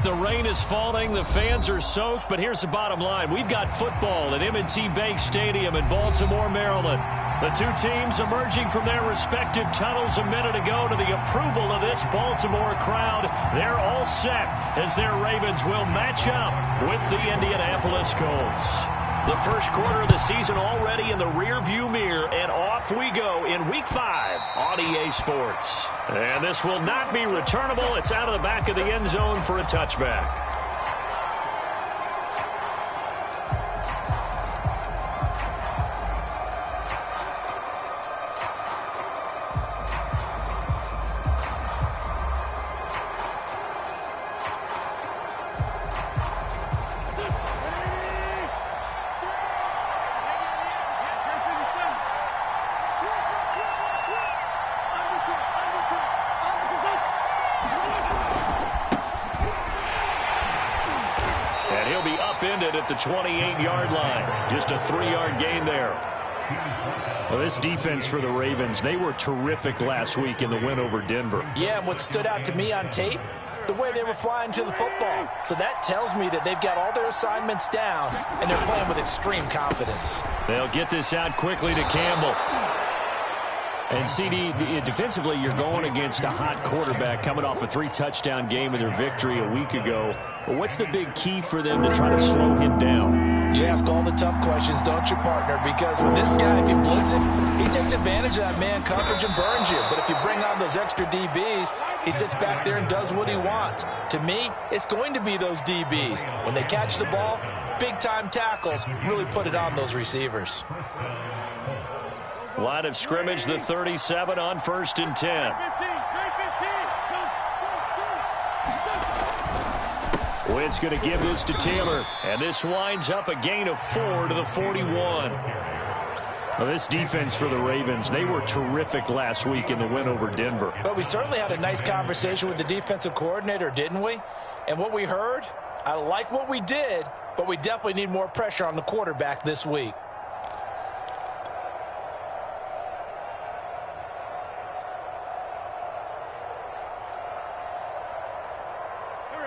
The rain is falling, the fans are soaked, but here's the bottom line. We've got football at M&T Bank Stadium in Baltimore, Maryland. The two teams emerging from their respective tunnels a minute ago to the approval of this Baltimore crowd. They're all set as their Ravens will match up with the Indianapolis Colts. The first quarter of the season already in the rearview mirror, and off we go in Week 5 on EA Sports. And this will not be returnable. It's out of the back of the end zone for a touchback. At the 28-yard line. Just a 3-yard gain there. Well, this defense for the Ravens, they were terrific last week in the win over Denver. Yeah, and what stood out to me on tape, the way they were flying to the football. So that tells me that they've got all their assignments down, and they're playing with extreme confidence. They'll get this out quickly to Campbell. And, CD, defensively, you're going against a hot quarterback coming off a 3-touchdown game in their victory a week ago. Well, what's the big key for them to try to slow him down? You ask all the tough questions, don't you, partner? Because with this guy, if you blitz him, he takes advantage of that man coverage and burns you. But if you bring on those extra DBs, he sits back there and does what he wants. To me, it's going to be those DBs. When they catch the ball, big-time tackles really put it on those receivers. Line of scrimmage, the 37 on 1st and 10. Witt's going to give this to Taylor, and this winds up a gain of 4 to the 41. Well, this defense for the Ravens, they were terrific last week in the win over Denver. But we certainly had a nice conversation with the defensive coordinator, didn't we? And what we heard, I like what we did, but we definitely need more pressure on the quarterback this week.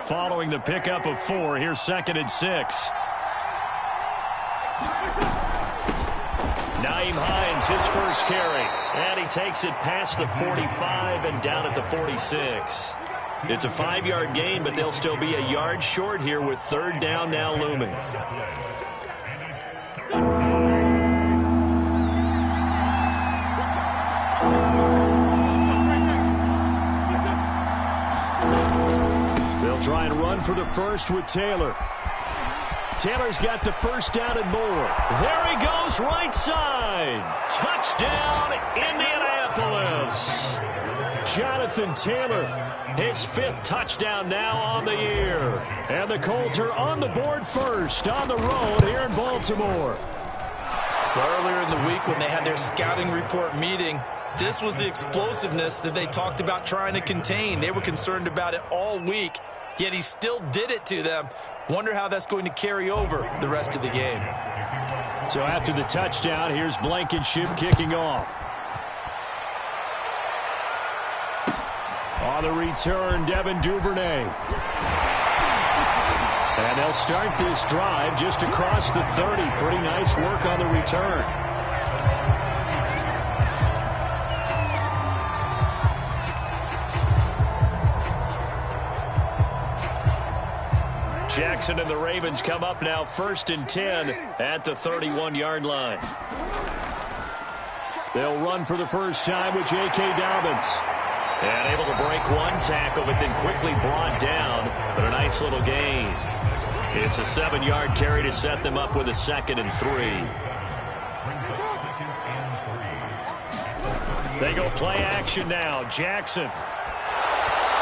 Following the pickup of 4, here's 2nd and 6. Nyheim Hines, his first carry. And he takes it past the 45 and down at the 46. It's a 5-yard gain, but they'll still be a yard short here with 3rd down now looming. Try and run for the first with Taylor. Taylor's got the first down and more. There he goes, right side. Touchdown, Indianapolis. Jonathan Taylor, his 5th touchdown now on the year. And the Colts are on the board first on the road here in Baltimore. Well, earlier in the week when they had their scouting report meeting, this was the explosiveness that they talked about trying to contain. They were concerned about it all week. Yet he still did it to them. Wonder how that's going to carry over the rest of the game. So after the touchdown, here's Blankenship kicking off. On the return, Devin Duvernay. And they'll start this drive just across the 30. Pretty nice work on the return. Jackson and the Ravens come up now 1st and 10 at the 31-yard line. They'll run for the first time with J.K. Dobbins. And able to break one tackle, but then quickly brought down. But a nice little gain. It's a 7-yard carry to set them up with a 2nd and 3. They go play action now. Jackson.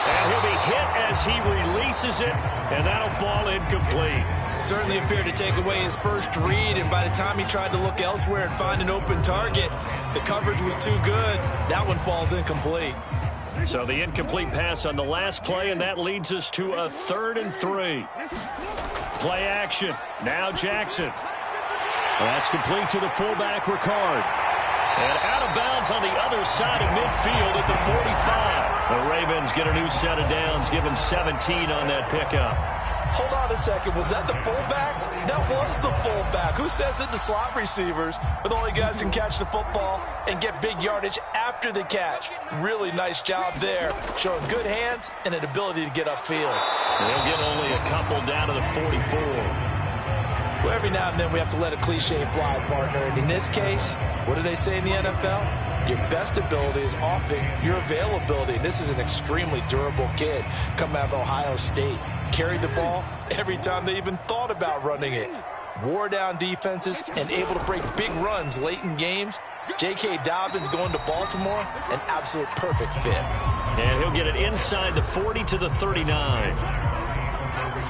And he'll be hit as he releases it, and that'll fall incomplete. Certainly appeared to take away his first read, and by the time he tried to look elsewhere and find an open target, the coverage was too good. That one falls incomplete. So the incomplete pass on the last play, and that leads us to a 3rd and 3. Play action. Now Jackson. That's complete to the fullback, Ricard. And out of bounds on the other side of midfield at the 45. The Ravens get a new set of downs, give them 17 on that pickup. Hold on a second. Was that the fullback? That was the fullback. Who says it? The slot receivers are the only guys who can catch the football and get big yardage after the catch. Really nice job there, showing good hands and an ability to get upfield. They'll get only a couple down to the 44. Well, every now and then we have to let a cliche fly, partner. And in this case, what do they say in the NFL? Your best ability is often your availability. This is an extremely durable kid coming out of Ohio State. Carried the ball every time they even thought about running it. Wore down defenses and able to break big runs late in games. J.K. Dobbins going to Baltimore, an absolute perfect fit. And he'll get it inside the 40 to the 39.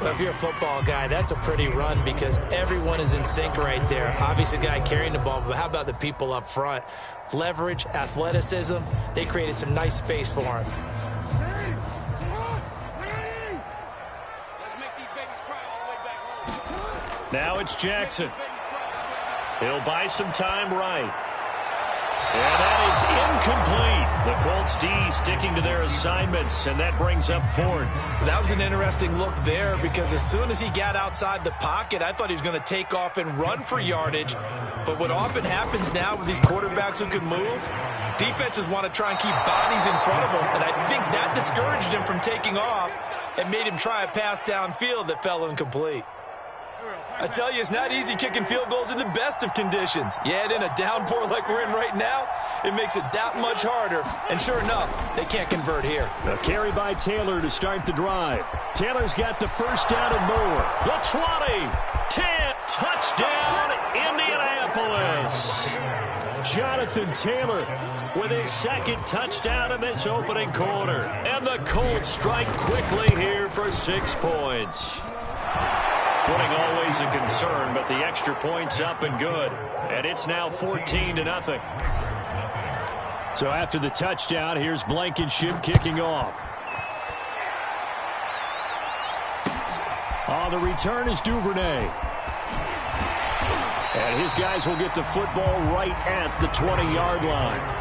Well, if you're a football guy, that's a pretty run because everyone is in sync right there. Obviously, the guy carrying the ball, but how about the people up front? Leverage, athleticism, they created some nice space for him. Now it's Jackson. He'll buy some time right. And that is incomplete. The Colts D sticking to their assignments, and that brings up fourth. That was an interesting look there because as soon as he got outside the pocket, I thought he was going to take off and run for yardage. But what often happens now with these quarterbacks who can move, defenses want to try and keep bodies in front of them, and I think that discouraged him from taking off and made him try a pass downfield that fell incomplete. I tell you, it's not easy kicking field goals in the best of conditions. Yet in a downpour like we're in right now, it makes it that much harder. And sure enough, they can't convert here. A carry by Taylor to start the drive. Taylor's got the first down and more. The 20, 10, touchdown, Indianapolis. Jonathan Taylor with his second touchdown in this opening quarter. And the Colts strike quickly here for 6 points. Footing always a concern, but the extra point's up and good. And it's now 14-0. So after the touchdown, here's Blankenship kicking off. On the return is Duvernay. And his guys will get the football right at the 20-yard line.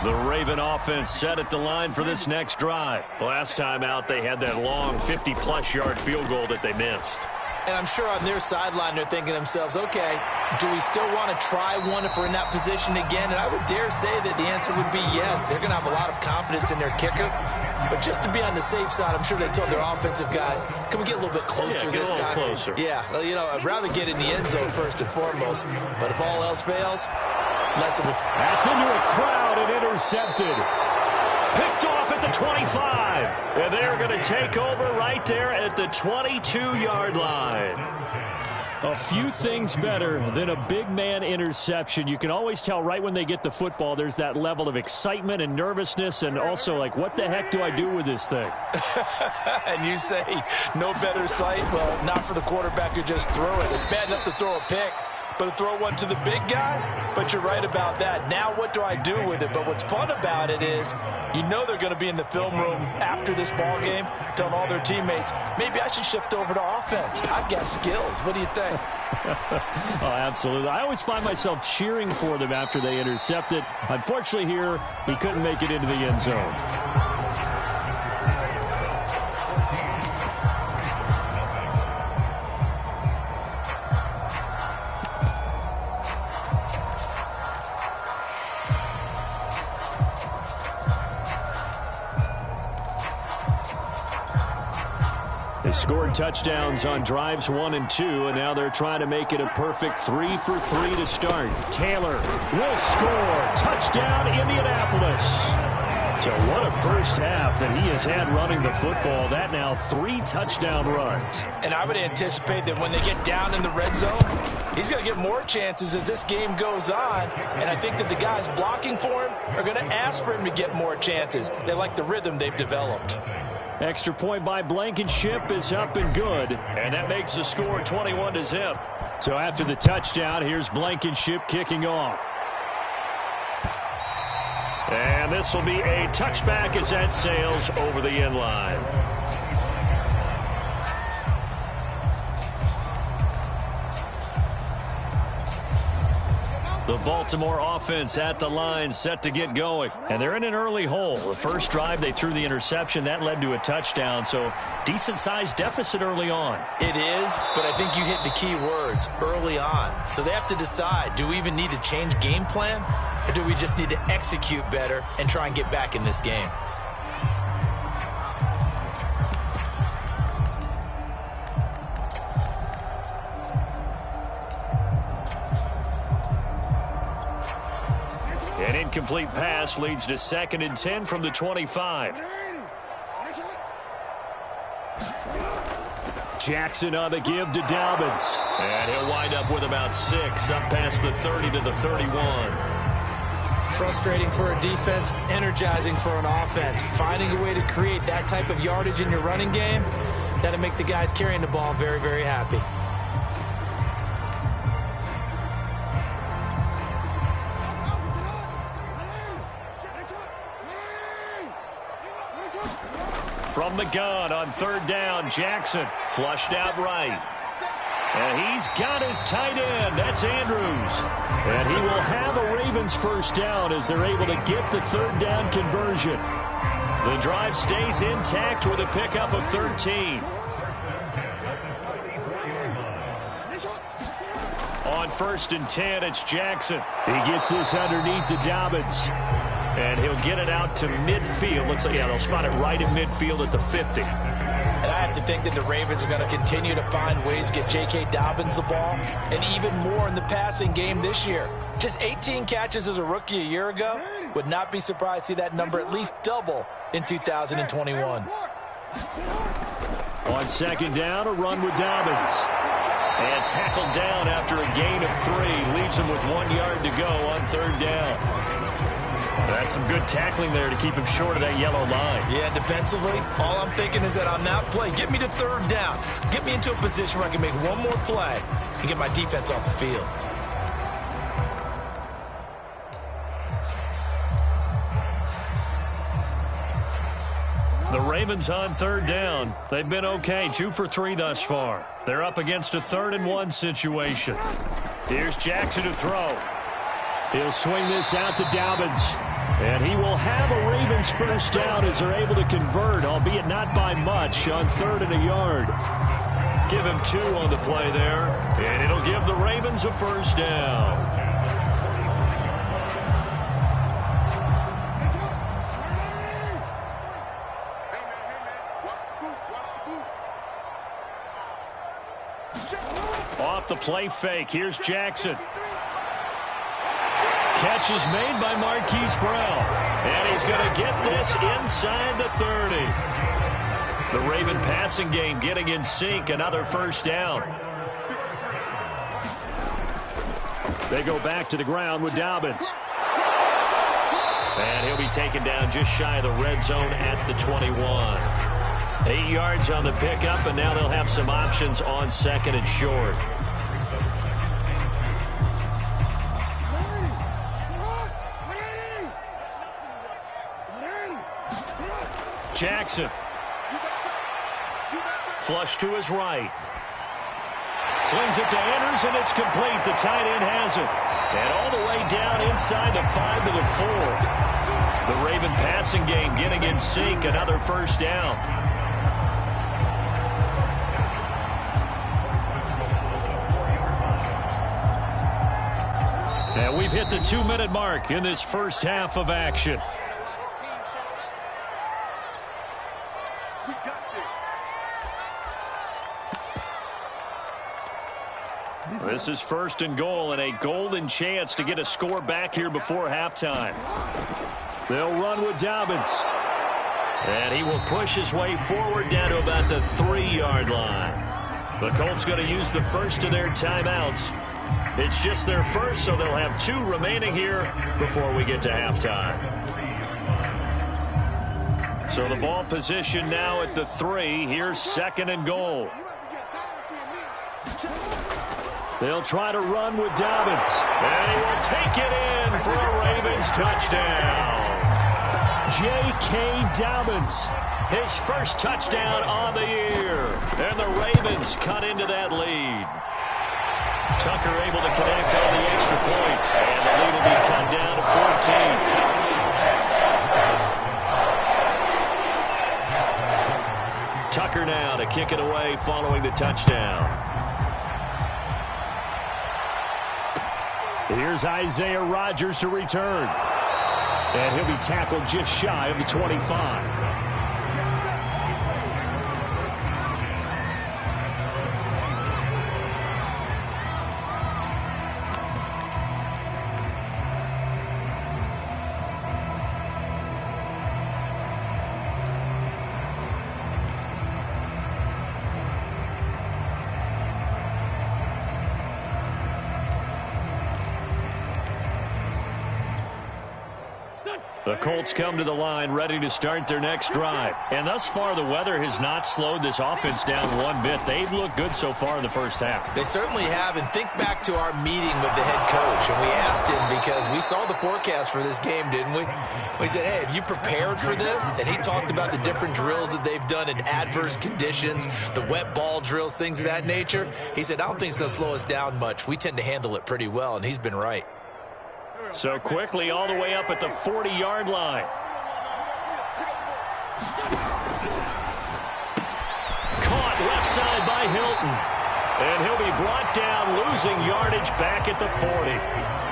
The Raven offense set at the line for this next drive. Last time out, they had that long 50-plus yard field goal that they missed. And I'm sure on their sideline they're thinking to themselves, okay, do we still want to try one if we're in that position again? And I would dare say that the answer would be yes. They're going to have a lot of confidence in their kicker. But just to be on the safe side, I'm sure they told their offensive guys, can we get a little bit closer this time? Closer. Yeah, well, you know, I'd rather get in the end zone first and foremost. But if all else fails, less of a... That's into a crowd and intercepted. Picked off at the 25. And they're going to take over right there at the 22-yard line. A few things better than a big man interception. You can always tell right when they get the football, there's that level of excitement and nervousness and also like, what the heck do I do with this thing? And you say no better sight? Well, not for the quarterback who just threw it. It's bad enough to throw a pick, but to throw one to the big guy? But you're right about that. Now what do I do with it? But what's fun about it is you know they're going to be in the film room after this ball game telling all their teammates, maybe I should shift over to offense. I've got skills. What do you think? Oh, absolutely. I always find myself cheering for them after they intercept it. Unfortunately here, he couldn't make it into the end zone. They scored touchdowns on drives 1 and 2, and now they're trying to make it a perfect 3 for 3 to start. Taylor will score. Touchdown, Indianapolis. So what a first half that he has had running the football. That now 3 touchdown runs. And I would anticipate that when they get down in the red zone, he's going to get more chances as this game goes on. And I think that the guys blocking for him are going to ask for him to get more chances. They like the rhythm they've developed. Extra point by Blankenship is up and good. And that makes the score 21-0. So after the touchdown, here's Blankenship kicking off. And this will be a touchback as that sails over the end line. The Baltimore offense at the line, set to get going. And they're in an early hole. The first drive, they threw the interception. That led to a touchdown, so decent-sized deficit early on. It is, but I think you hit the key words, early on. So they have to decide, do we even need to change game plan, or do we just need to execute better and try and get back in this game? An incomplete pass leads to 2nd and 10 from the 25. Jackson on the give to Dobbins. And he'll wind up with about 6, up past the 30 to the 31. Frustrating for a defense, energizing for an offense. Finding a way to create that type of yardage in your running game, that'll make the guys carrying the ball very, very happy. From the gun on 3rd down, Jackson flushed out right. And he's got his tight end. That's Andrews. And he will have a Ravens first down as they're able to get the 3rd down conversion. The drive stays intact with a pickup of 13. On 1st and 10, it's Jackson. He gets this underneath to Dobbins. And he'll get it out to midfield. Looks like, yeah, they'll spot it right in midfield at the 50. And I have to think that the Ravens are going to continue to find ways to get J.K. Dobbins the ball, and even more in the passing game this year. Just 18 catches as a rookie a year ago. Would not be surprised to see that number at least double in 2021. On 2nd down, a run with Dobbins. And tackled down after a gain of 3. Leaves him with 1 yard to go on 3rd down. That's some good tackling there to keep him short of that yellow line. Yeah, defensively, all I'm thinking is that on that play, get me to 3rd down. Get me into a position where I can make one more play and get my defense off the field. The Ravens on 3rd down. They've been okay, 2 for 3 thus far. They're up against a 3rd and 1 situation. Here's Jackson to throw. He'll swing this out to Dobbins. And he will have a Ravens first down as they're able to convert, albeit not by much, on 3rd and a yard. Give him 2 on the play there, and it'll give the Ravens a first down. Off the play fake, here's Jackson. Catch is made by Marquise Brown. And he's going to get this inside the 30. The Raven passing game getting in sync. Another first down. They go back to the ground with Dobbins. And he'll be taken down just shy of the red zone at the 21. 8 yards on the pickup, and now they'll have some options on 2nd and short. Jackson. Flush to his right. Slings it to Andrews, and it's complete. The tight end has it. And all the way down inside the 5 to the 4. The Raven passing game getting in sync. Another first down. And we've hit the 2-minute mark in this first half of action. This is 1st and goal, and a golden chance to get a score back here before halftime. They'll run with Dobbins. And he will push his way forward down to about the 3-yard line. The Colts going to use the first of their timeouts. It's just their first, so they'll have 2 remaining here before we get to halftime. So the ball position now at the 3. Here's 2nd and goal. They'll try to run with Dobbins. And he will take it in for a Ravens touchdown. J.K. Dobbins, his first touchdown on the year. And the Ravens cut into that lead. Tucker able to connect on the extra point, and the lead will be cut down to 14. Tucker now to kick it away following the touchdown. Here's Isaiah Rodgers to return. And he'll be tackled just shy of the 25. The Colts come to the line ready to start their next drive. And thus far, the weather has not slowed this offense down one bit. They've looked good so far in the first half. They certainly have. And think back to our meeting with the head coach. And we asked him because we saw the forecast for this game, didn't we? We said, hey, have you prepared for this? And he talked about the different drills that they've done in adverse conditions, the wet ball drills, things of that nature. He said, I don't think it's going to slow us down much. We tend to handle it pretty well, and he's been right. So quickly all the way up at the 40-yard line. Caught left side by Hilton. And he'll be brought down, losing yardage back at the 40.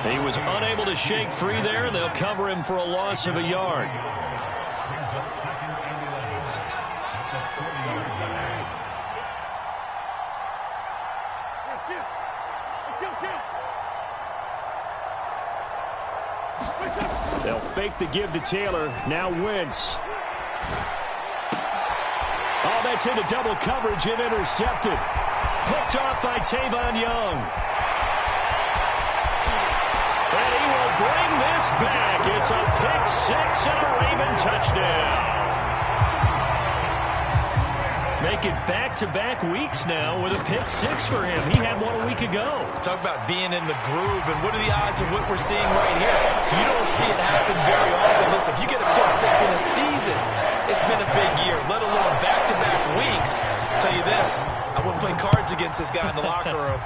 He was unable to shake free there, and they'll cover him for a loss of a yard. They'll fake the give to Taylor. Now Wentz. Oh, that's into double coverage and intercepted. Picked off by Tavon Young. And he will bring this back. It's a pick six and a Raven touchdown. Make it back-to-back weeks now with a pick six for him. He had one a week ago. Talk about being in the groove, and what are the odds of what we're seeing right here? You don't see it happen very often. Listen, if you get a pick six in a season, it's been a big year, let alone back-to-back weeks. I'll tell you this, I wouldn't play cards against this guy in the locker room.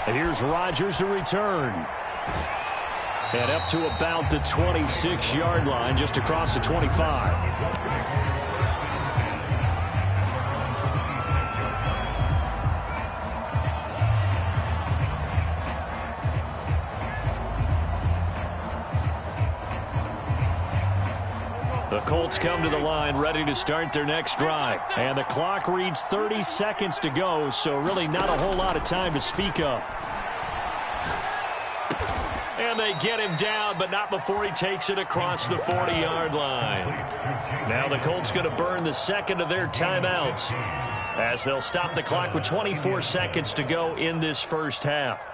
And here's Rodgers to return. And up to about the 26-yard line, just across the 25. The Colts come to the line ready to start their next drive. And the clock reads 30 seconds to go, so really not a whole lot of time to speak of. And they get him down, but not before he takes it across the 40-yard line. Now the Colts going to burn the second of their timeouts as they'll stop the clock with 24 seconds to go in this first half.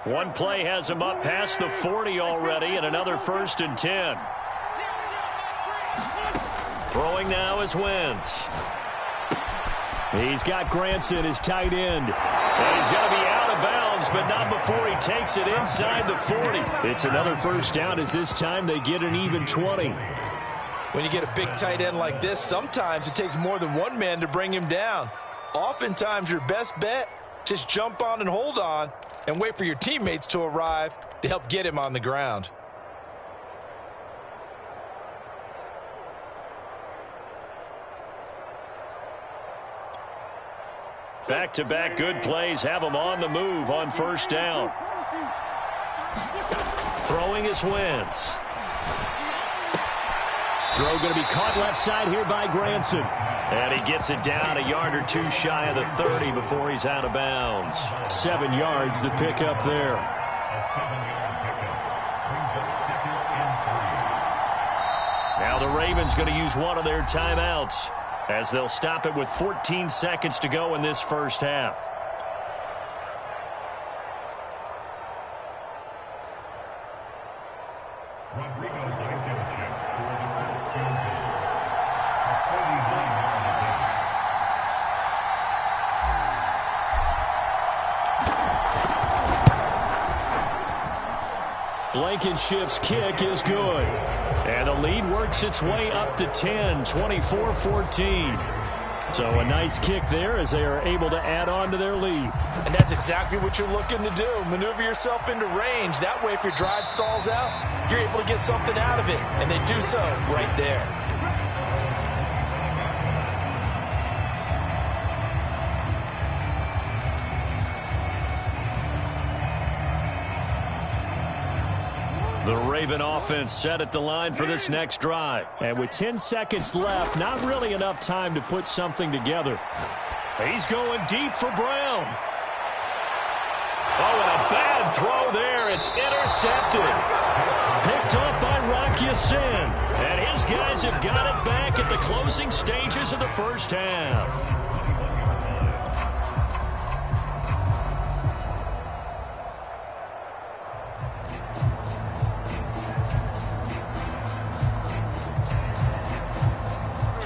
One play has him up past the 40 already, and another 1st and 10. Throwing now is Wentz. He's got Granson, his tight end. And he's going to be out of bounds, but not before he takes it inside the 40. It's another first down as this time they get an even 20. When you get a big tight end like this, sometimes it takes more than one man to bring him down. Oftentimes your best bet, just jump on and hold on and wait for your teammates to arrive to help get him on the ground. Back-to-back good plays have him on the move on first down. Throwing is Wentz. Throw going to be caught left side here by Granson. And he gets it down a yard or two shy of the 30 before he's out of bounds. 7 yards to pick up there. Now the Ravens going to use one of their timeouts as they'll stop it with 14 seconds to go in this first half. Blankenship's kick is good. And the lead works its way up to 10, 24-14. So a nice kick there as they are able to add on to their lead. And that's exactly what you're looking to do. Maneuver yourself into range. That way, if your drive stalls out, you're able to get something out of it. And they do so right there. The Raven offense set at the line for this next drive. And with 10 seconds left, not really enough time to put something together. He's going deep for Brown. Oh, and a bad throw there. It's intercepted. Picked up by Rock Ya-Sin. And his guys have got it back at the closing stages of the first half.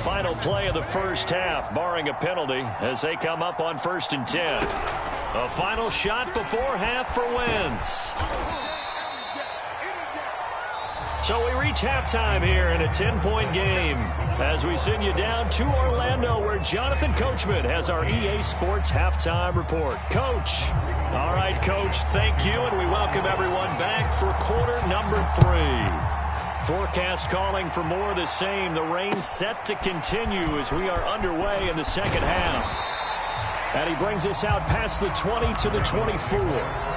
Final play of the first half, barring a penalty, as they come up on 1st and 10. A final shot before half for Wentz. So we reach halftime here in a 10-point game as we send you down to Orlando, where Jonathan Coachman has our EA Sports halftime report. Coach. All right, Coach, thank you, and we welcome everyone back for quarter number 3. Forecast calling for more of the same. The rain set to continue as we are underway in the second half. And he brings us out past the 20 to the 24.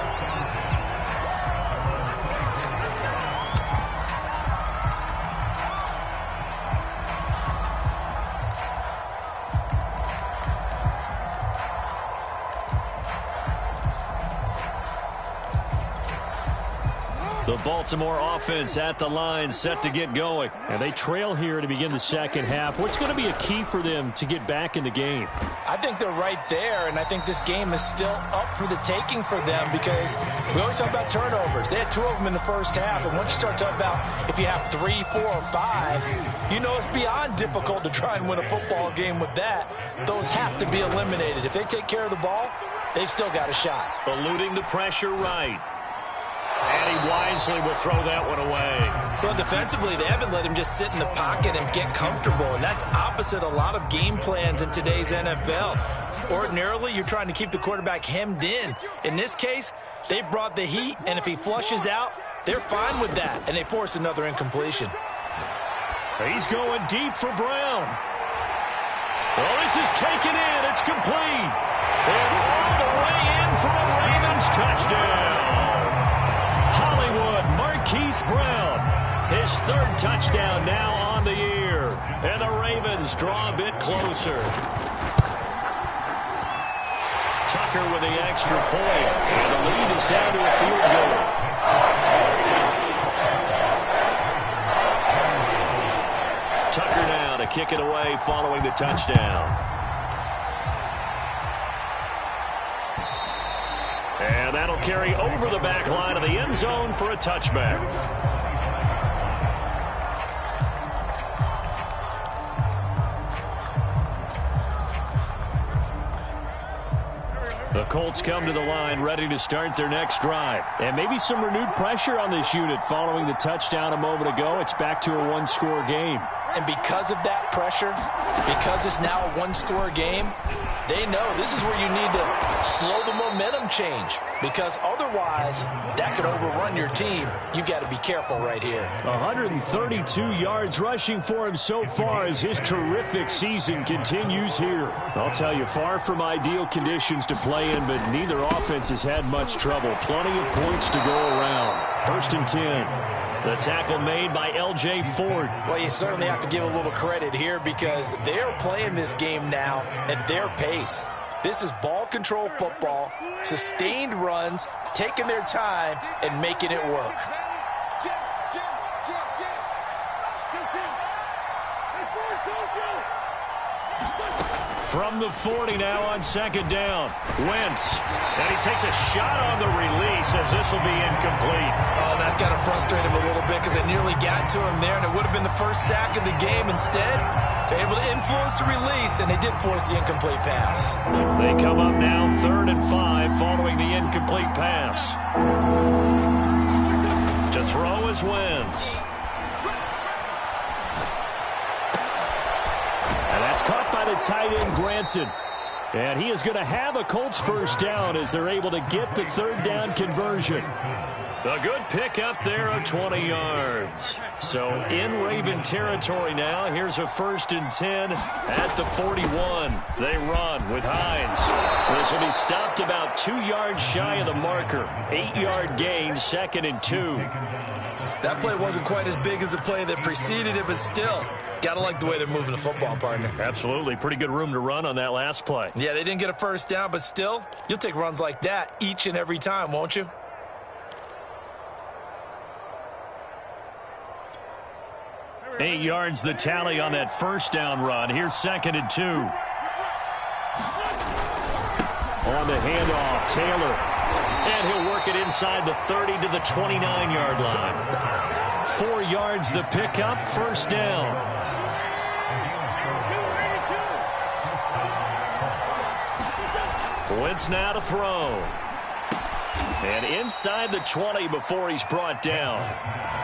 The Baltimore offense at the line, set to get going. And they trail here to begin the second half. What's going to be a key for them to get back in the game? I think they're right there, and I think this game is still up for the taking for them because we always talk about turnovers. They had 2 of them in the first half, and once you start talking about if you have 3, 4, or 5, you know it's beyond difficult to try and win a football game with that. Those have to be eliminated. If they take care of the ball, they've still got a shot. Eluding the pressure right. And he wisely will throw that one away. Well, defensively, they haven't let him just sit in the pocket and get comfortable, and that's opposite a lot of game plans in today's NFL. Ordinarily, you're trying to keep the quarterback hemmed in. In this case, they brought the heat, and if he flushes out, they're fine with that, and they force another incompletion. He's going deep for Brown. Well, this is taken in. It's complete. And all the way in for a Ravens touchdown. Marquise Brown, his 3rd touchdown now on the year. And the Ravens draw a bit closer. Tucker with the extra point. And the lead is down to a field goal. Tucker now to kick it away following the touchdown. And that'll carry over the back line of the end zone for a touchback. The Colts come to the line ready to start their next drive. And maybe some renewed pressure on this unit following the touchdown a moment ago. It's back to a 1-score game. And because of that pressure, because it's now a 1-score game, they know this is where you need to slow the momentum change, because otherwise that could overrun your team. You've got to be careful right here. 132 yards rushing for him so far as his terrific season continues here. I'll tell you, far from ideal conditions to play in, but neither offense has had much trouble. Plenty of points to go around. 1st and 10. The tackle made by L.J. Ford. Well, you certainly have to give a little credit here because they're playing this game now at their pace. This is ball control football, sustained runs, taking their time, and making it work. From the 40 now on 2nd down. Wentz. And he takes a shot on the release as this will be incomplete. Oh, that's got to frustrate him a little bit because they nearly got to him there, and it would have been the first sack of the game. Instead, they're able to influence the release, and they did force the incomplete pass. They come up now 3rd and 5 following the incomplete pass. To throw is Wentz. And that's caught by the tight end, Granson. And he is going to have a Colts first down as they're able to get the third down conversion. A good pickup there of 20 yards. So in Raven territory now. Here's a 1st and 10 at the 41. They run with Hines. This will be stopped about 2 yards shy of the marker. 8-yard gain, 2nd and 2. That play wasn't quite as big as the play that preceded it, but still, got to like the way they're moving the football, partner. Absolutely. Pretty good room to run on that last play. Yeah, they didn't get a first down, but still, you'll take runs like that each and every time, won't you? Eight yards the tally on that first down run. Here's 2nd and 2. On the handoff, Taylor. And he'll work it inside the 30 to the 29-yard line. 4 yards the pickup, first down. Wentz now to throw. And inside the 20 before he's brought down.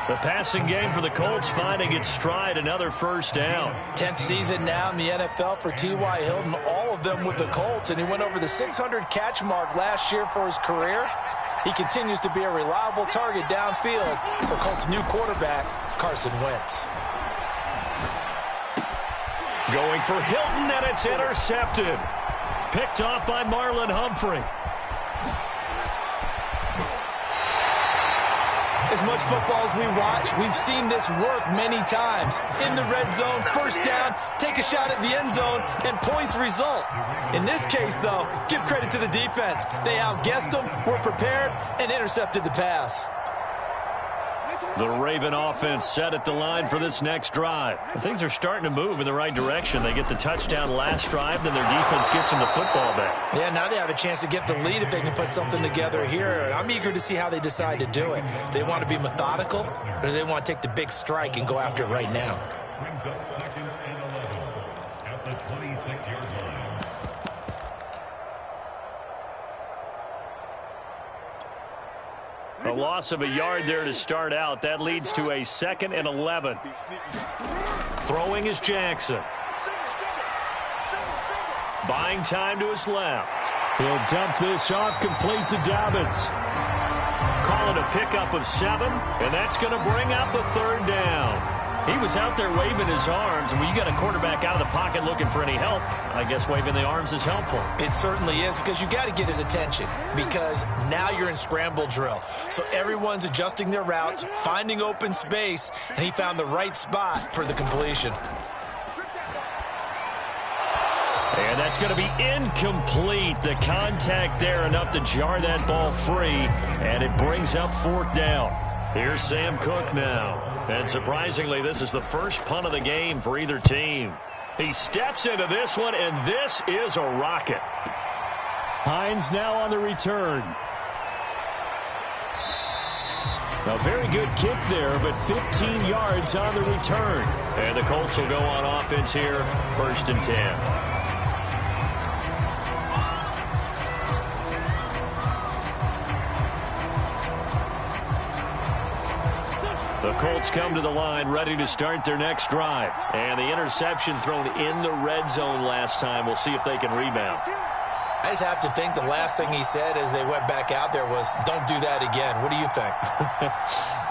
The passing game for the Colts finding its stride, another first down. 10th season now in the NFL for T.Y. Hilton, all of them with the Colts, and he went over the 600-catch mark last year for his career. He continues to be a reliable target downfield for Colts' new quarterback, Carson Wentz. Going for Hilton, and it's intercepted. Picked off by Marlon Humphrey. As much football as we watch, we've seen this work many times. In the red zone, first down, take a shot at the end zone, and points result. In this case, though, give credit to the defense. They outguessed them, were prepared, and intercepted the pass. The Raven offense set at the line for this next drive. Things are starting to move in the right direction. They get the touchdown last drive, then their defense gets them the football back. Yeah, now they have a chance to get the lead if they can put something together here. I'm eager to see how they decide to do it. Do they want to be methodical, or do they want to take the big strike and go after it right now? Brings up 2nd and 11 at the 26-yard line. A loss of a yard there to start out. That leads to a 2nd and 11. Throwing is Jackson. Buying time to his left. He'll dump this off complete to Dobbins. Calling a pickup of 7, and that's going to bring up a third down. He was out there waving his arms, and when you got a quarterback out of the pocket looking for any help, I guess waving the arms is helpful. It certainly is, because you got to get his attention, because now you're in scramble drill. So everyone's adjusting their routes, finding open space, and he found the right spot for the completion. And that's going to be incomplete. The contact there enough to jar that ball free, and it brings up 4th down. Here's Sam Cook now. And surprisingly, this is the first punt of the game for either team. He steps into this one, and this is a rocket. Hines now on the return. A very good kick there, but 15 yards on the return. And the Colts will go on offense here, 1st and 10. The Colts come to the line ready to start their next drive. And the interception thrown in the red zone last time. We'll see if they can rebound. I just have to think the last thing he said as they went back out there was, don't do that again. What do you think?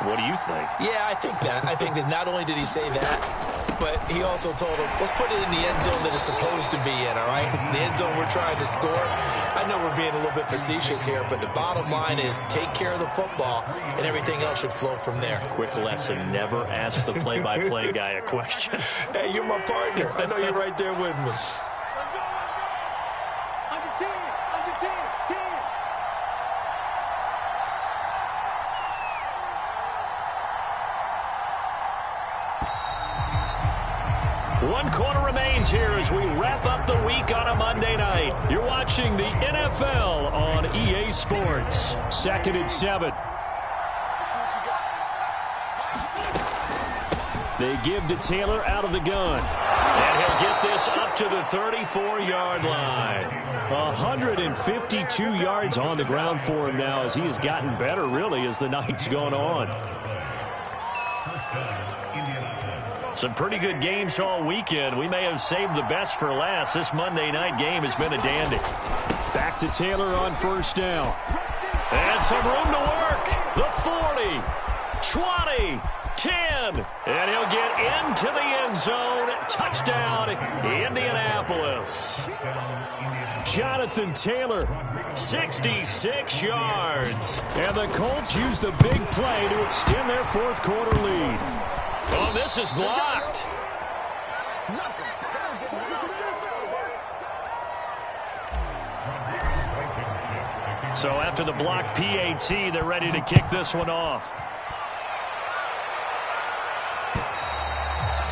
What do you think? Yeah, I think that. I think that not only did he say that, but he also told him, let's put it in the end zone that it's supposed to be in, all right? The end zone we're trying to score. I know we're being a little bit facetious here, but the bottom line is take care of the football, and everything else should flow from there. Quick lesson, never ask the play-by-play guy a question. Hey, you're my partner. I know you're right there with me. One quarter remains here as we wrap up the week on a Monday night. You're watching the NFL on EA Sports. 2nd and 7. They give to Taylor out of the gun. And he'll get this up to the 34-yard line. 152 yards on the ground for him now as he has gotten better, really, as the night's gone on. Some pretty good games all weekend. We may have saved the best for last. This Monday night game has been a dandy. Back to Taylor on first down. And some room to work. The 40, 20, 10. And he'll get into the end zone. Touchdown, Indianapolis. Jonathan Taylor. 66 yards. And the Colts use the big play to extend their fourth quarter lead. Oh, this is blocked. So after the block PAT, they're ready to kick this one off.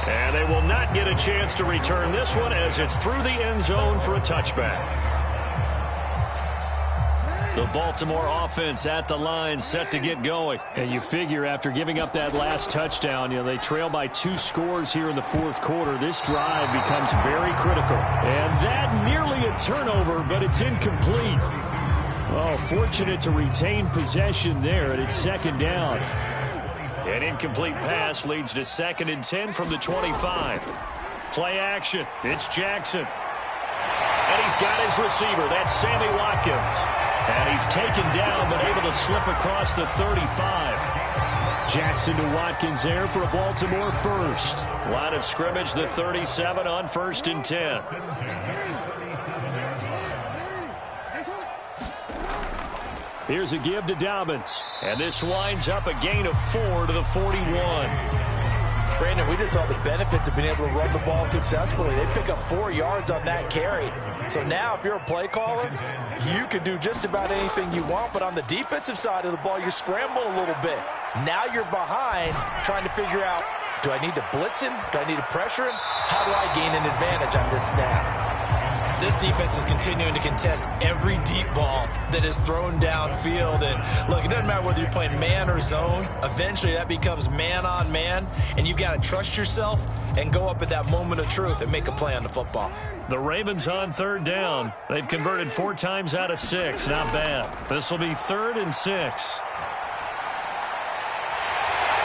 And they will not get a chance to return this one as it's through the end zone for a touchback. The Baltimore offense at the line, set to get going. And you figure after giving up that last touchdown, they trail by 2 scores here in the fourth quarter. This drive becomes very critical. And that nearly a turnover, but it's incomplete. Oh, fortunate to retain possession there, and it's second down. An incomplete pass leads to 2nd and 10 from the 25. Play action. It's Jackson. And he's got his receiver. That's Sammy Watkins. And he's taken down, but able to slip across the 35. Jackson to Watkins there for a Baltimore first. Line of scrimmage, the 37 on 1st and 10. Here's a give to Dobbins. And this winds up a gain of 4 to the 41. Brandon, we just saw the benefits of being able to run the ball successfully. They pick up 4 yards on that carry. So now if you're a play caller, you can do just about anything you want. But on the defensive side of the ball, you scramble a little bit. Now you're behind trying to figure out, do I need to blitz him? Do I need to pressure him? How do I gain an advantage on this snap? This defense is continuing to contest every deep ball that is thrown downfield. And look, it doesn't matter whether you're playing man or zone. Eventually that becomes man on man, and you've got to trust yourself and go up at that moment of truth and make a play on the football. The Ravens on 3rd down. They've converted 4 times out of 6. Not bad. This will be 3rd and 6.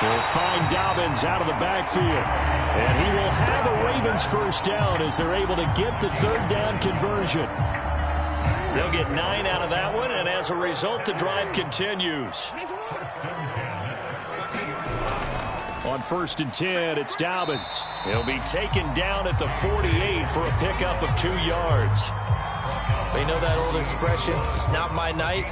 We'll find Dobbins out of the backfield. And he will have a Ravens first down as they're able to get the 3rd down conversion. They'll get 9 out of that one, and as a result, the drive continues. On 1st and 10, it's Dobbins. He'll be taken down at the 48 for a pickup of 2 yards. They know that old expression, it's not my night.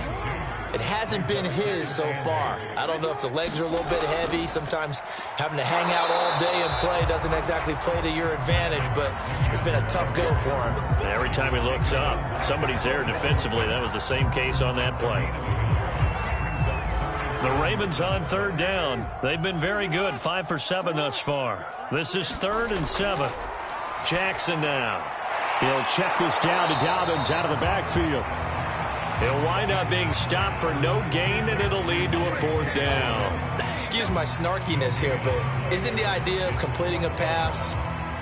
It hasn't been his so far. I don't know if the legs are a little bit heavy. Sometimes having to hang out all day and play doesn't exactly play to your advantage, but it's been a tough go for him. Every time he looks up, somebody's there defensively. That was the same case on that play. The Ravens on 3rd down. They've been very good, 5 for 7 thus far. This is 3rd and 7. Jackson now. He'll check this down to Dobbins out of the backfield. He'll wind up being stopped for no gain, and it'll lead to a 4th down. Excuse my snarkiness here, but isn't the idea of completing a pass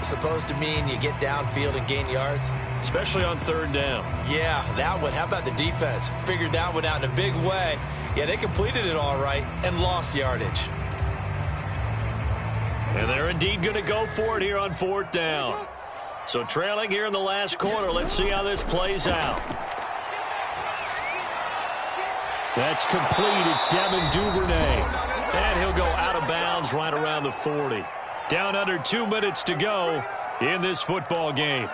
supposed to mean you get downfield and gain yards? Especially on 3rd down. Yeah, that one. How about the defense? Figured that one out in a big way. Yeah, they completed it all right and lost yardage. And they're indeed going to go for it here on 4th down. So trailing here in the last quarter. Let's see how this plays out. That's complete. It's Devin Duvernay. And he'll go out of bounds right around the 40. Down under 2 minutes to go in this football game.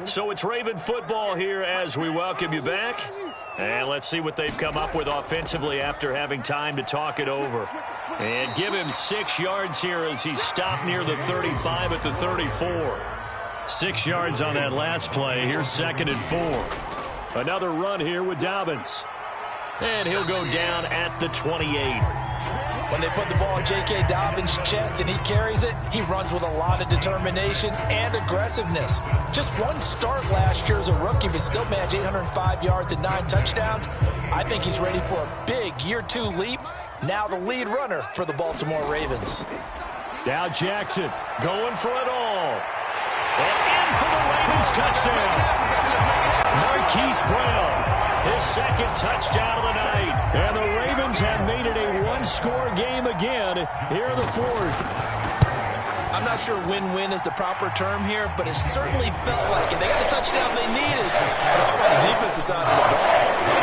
So it's Raven football here as we welcome you back. And let's see what they've come up with offensively after having time to talk it over. And give him 6 yards here as he stopped near the 35 at the 34. 6 yards on that last play. Here's 2nd and 4. Another run here with Dobbins. And he'll go down at the 28. When they put the ball in J.K. Dobbins' chest and he carries it, he runs with a lot of determination and aggressiveness. Just one start last year as a rookie, but still managed 805 yards and 9 touchdowns. I think he's ready for a big year 2 leap. Now the lead runner for the Baltimore Ravens. Now Jackson going for it all. And in for the Ravens touchdown. Marquise Brown, his second touchdown of the night. And the Ravens have made it a one-score game again here in the fourth. I'm not sure win-win is the proper term here, but it certainly felt like it. They got the touchdown they needed. But if I'm on the defensive side of the ball,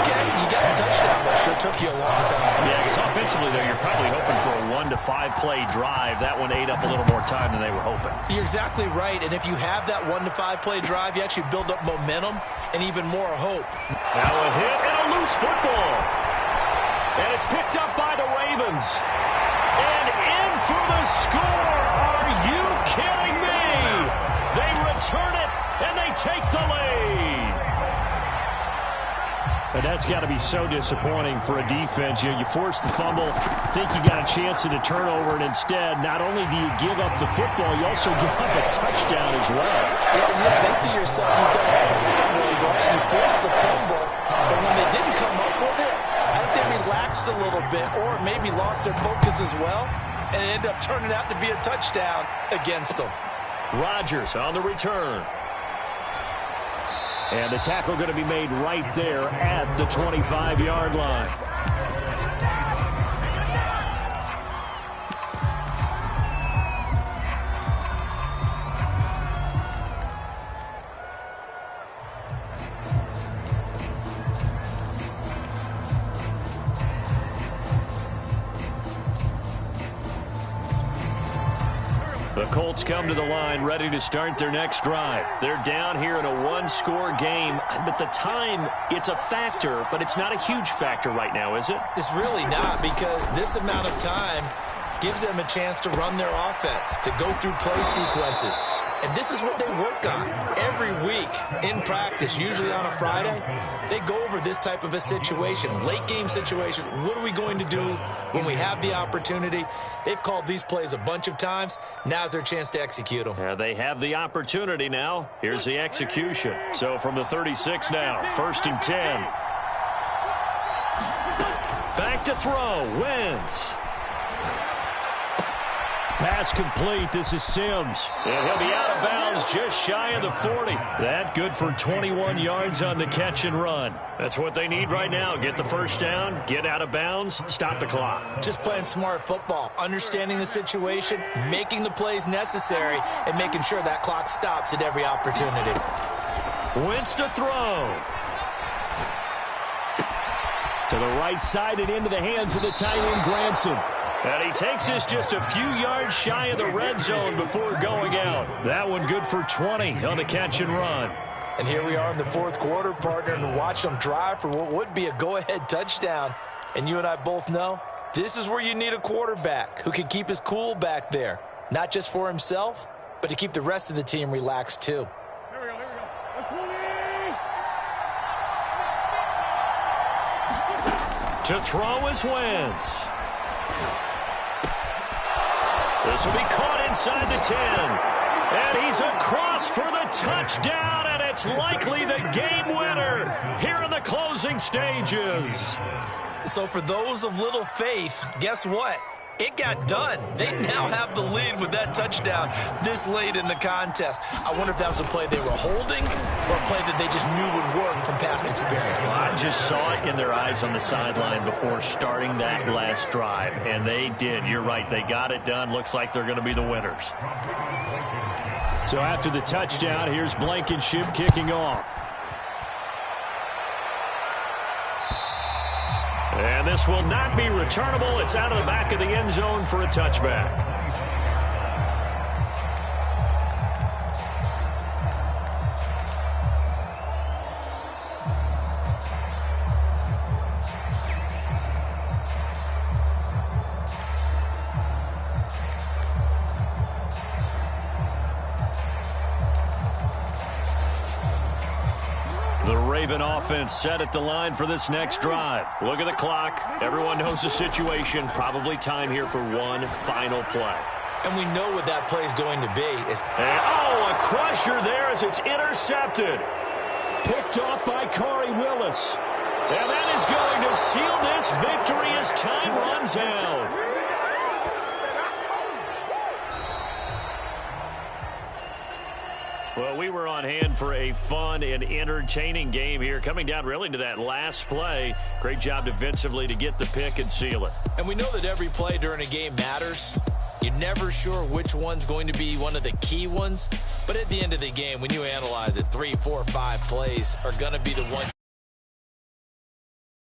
okay, you got the touchdown, but it sure took you a long time. Yeah, because offensively, though, you're probably hoping for a 1 to 5 play drive. That one ate up a little more time than they were hoping. You're exactly right, and if you have that 1 to 5 play drive, you actually build up momentum and even more hope. Now a hit and a loose football. And it's picked up by the Ravens. And in for the score. Are you kidding me? They return it, and they take the lead. And that's got to be so disappointing for a defense. You force the fumble, think you got a chance at a turnover, and instead, not only do you give up the football, you also give up a touchdown as well. Yeah, you just think to yourself, you've done everything right. You forced the fumble, but when they didn't come up with it, I think they relaxed a little bit or maybe lost their focus as well, and it ended up turning out to be a touchdown against them. Rodgers on the return. And the tackle going to be made right there at the 25-yard line. The Colts come to the line ready to start their next drive. They're down here in a one-score game. But the time, it's a factor, but it's not a huge factor right now, is it? It's really not, because this amount of time gives them a chance to run their offense, to go through play sequences. And this is what they work on every week in practice, usually on a Friday. They go over this type of a situation, late game situation. What are we going to do when we have the opportunity? They've called these plays a bunch of times. Now's their chance to execute them. Yeah, they have the opportunity now. Here's the execution. So from the 36 now, 1st and 10. Back to throw, Wentz. Pass complete. This is Sims. And he'll be out of bounds just shy of the 40. That good for 21 yards on the catch and run. That's what they need right now. Get the first down, get out of bounds, stop the clock. Just playing smart football, understanding the situation, making the plays necessary, and making sure that clock stops at every opportunity. Wentz to throw. To the right side and into the hands of the tight end, Granson. And he takes this just a few yards shy of the red zone before going out. That one good for 20 on the catch and run. And here we are in the fourth quarter, partner, and watch them drive for what would be a go-ahead touchdown. And you and I both know this is where you need a quarterback who can keep his cool back there. Not just for himself, but to keep the rest of the team relaxed too. To throw is Wentz. This will be caught inside the 10. And he's across for the touchdown, and it's likely the game winner here in the closing stages. So for those of little faith, guess what? It got done. They now have the lead with that touchdown this late in the contest. I wonder if that was a play they were holding or a play that they just knew would work from past experience. Well, I just saw it in their eyes on the sideline before starting that last drive, and they did. You're right. They got it done. Looks like they're going to be the winners. So after the touchdown, here's Blankenship kicking off. And this will not be returnable. It's out of the back of the end zone for a touchback. The Raven offense set at the line for this next drive. Look at the clock. Everyone knows the situation. Probably time here for one final play. And we know what that play is going to be. A crusher there as it's intercepted. Picked off by Corey Willis. And that is going to seal this victory as time runs out. Well, we were on hand for a fun and entertaining game here, coming down really to that last play. Great job defensively to get the pick and seal it. And we know that every play during a game matters. You're never sure which one's going to be one of the key ones. But at the end of the game, when you analyze it, 3, 4, 5 plays are going to be the one.